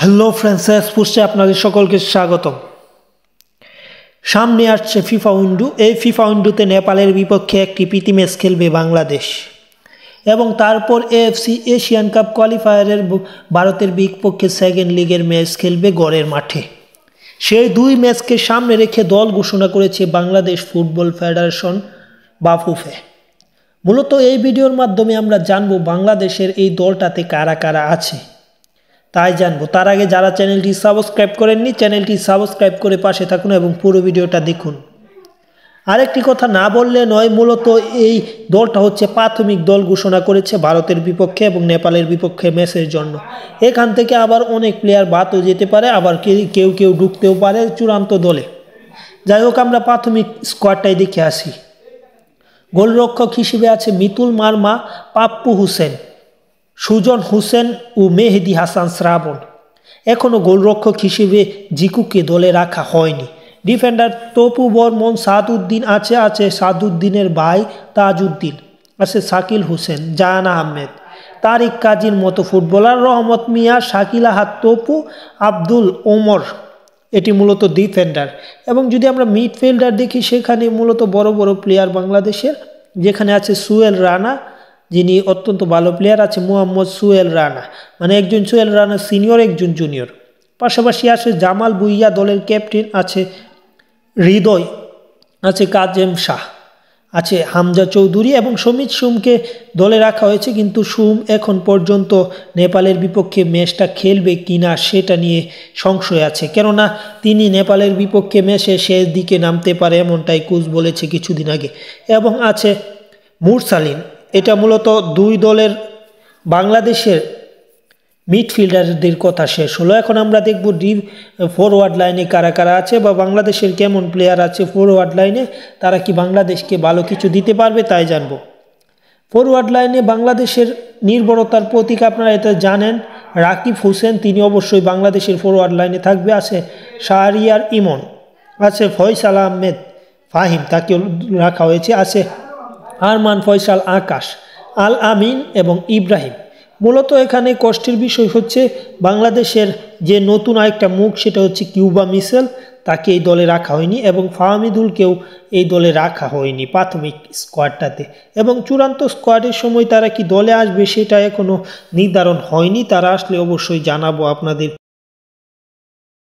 Hello friends, স্পোর্টসে আপনাদের সকলকে স্বাগতম। সামনে আসছে ফিফা উইন্ডো। এই ফিফা উইন্ডোতে নেপালের বিপক্ষে একটি প্রীতি ম্যাচ খেলবে বাংলাদেশ এবং তারপর এএফসি এশিয়ান কাপ কোয়ালিফায়ারের ভারতের বিপক্ষে সেকেন্ড লিগের ম্যাচ খেলবে গড়ের মাঠে। সেই দুই ম্যাচকে সামনে রেখে দল ঘোষণা করেছে বাংলাদেশ ফুটবল ফেডারেশন বা ফুফে। মূলত এই ভিডিওর মাধ্যমে আমরা জানবো বাংলাদেশের এই দলটাতে কারা কারা আছে, তাই জানবো। তার আগে যারা চ্যানেলটি সাবস্ক্রাইব করেননি, চ্যানেলটি সাবস্ক্রাইব করে পাশে থাকুন এবং পুরো ভিডিওটা দেখুন। আরেকটি কথা না বললে নয়, মূলত এই দলটা হচ্ছে প্রাথমিক দল ঘোষণা করেছে ভারতের বিপক্ষে এবং নেপালের বিপক্ষে ম্যাচের জন্য। এখান থেকে আবার অনেক প্লেয়ার বাদও যেতে পারে, আবার কেউ কেউ ঢুকতেও পারে চূড়ান্ত দলে। যাই হোক, আমরা প্রাথমিক স্কোয়াডটাই দেখে আসি। গোলরক্ষক হিসেবে আছে মিতুল মার্মা, পাপ্পু হোসেন, সুজন হোসেন ও মেহেদি হাসান শ্রাবণ। এখনও গোলরক্ষক হিসেবে জিকুকে দলে রাখা হয়নি। ডিফেন্ডার তপু বর্মন, সাদউদ্দিন আছে সাদউদ্দিনের ভাই তাজউদ্দিন, আছে শাকিল হোসেন, জাহান আহমেদ, তারিক কাজীর মতো ফুটবলার, রহমত মিয়া, শাকিল আহাদ, তপু, আব্দুল ওমর। এটি মূলত ডিফেন্ডার। এবং যদি আমরা মিডফিল্ডার দেখি, সেখানে মূলত বড় বড় প্লেয়ার বাংলাদেশের, যেখানে আছে সুহেল রানা, যিনি অত্যন্ত ভালো প্লেয়ার, আছে মোহাম্মদ সুহেল রানা, মানে একজন সুহেল রানা সিনিয়র, একজন জুনিয়র। পাশাপাশি আছে জামাল ভুঁইয়া, দলের ক্যাপ্টেন, আছে হৃদয়, আছে কাজেম শাহ, আছে হামজা চৌধুরী এবং সমিত সুমকে দলে রাখা হয়েছে। কিন্তু সুম এখন পর্যন্ত নেপালের বিপক্ষে ম্যাচটা খেলবে কিনা সেটা নিয়ে সংশয় আছে, কেননা তিনি নেপালের বিপক্ষে ম্যাচে শেষ দিকে নামতে পারে এমনটাই কোচ বলেছে কিছুদিন আগে। এবং আছে মুরসালিন। এটা মূলত দুই দলের বাংলাদেশের মিডফিল্ডারদের কথা শেষ হলো। এখন আমরা দেখব ফরওয়ার্ড লাইনে কারা কারা আছে বা বাংলাদেশের কেমন প্লেয়ার আছে ফরওয়ার্ড লাইনে, তারা কি বাংলাদেশকে ভালো কিছু দিতে পারবে তাই জানবো। ফরওয়ার্ড লাইনে বাংলাদেশের নির্ভরতার প্রতীক আপনারা এটা জানেন, রাকিব হোসেন, তিনি অবশ্যই বাংলাদেশের ফরওয়ার্ড লাইনে থাকবে। আছে শাহরিয়ার ইমন, আছে ফয়সাল আহমেদ ফাহিম, তাকে রাখা হয়েছে। আছে আরমান ফয়সাল আকাশ, আল আমিন এবং ইব্রাহিম। মূলত এখানে কষ্টের বিষয় হচ্ছে বাংলাদেশের যে নতুন আরেকটা মুখ, সেটা হচ্ছে কিউবা মিসেল, তাকে এই দলে রাখা হয়নি এবং ফাহমিদুলকেও এই দলে রাখা হয়নি প্রাথমিক স্কোয়াডটাতে। এবং চূড়ান্ত স্কোয়াডের সময় তারা কি দলে আসবে সেটা এখনও নির্ধারণ হয়নি। তারা আসলে অবশ্যই জানাবো আপনাদের।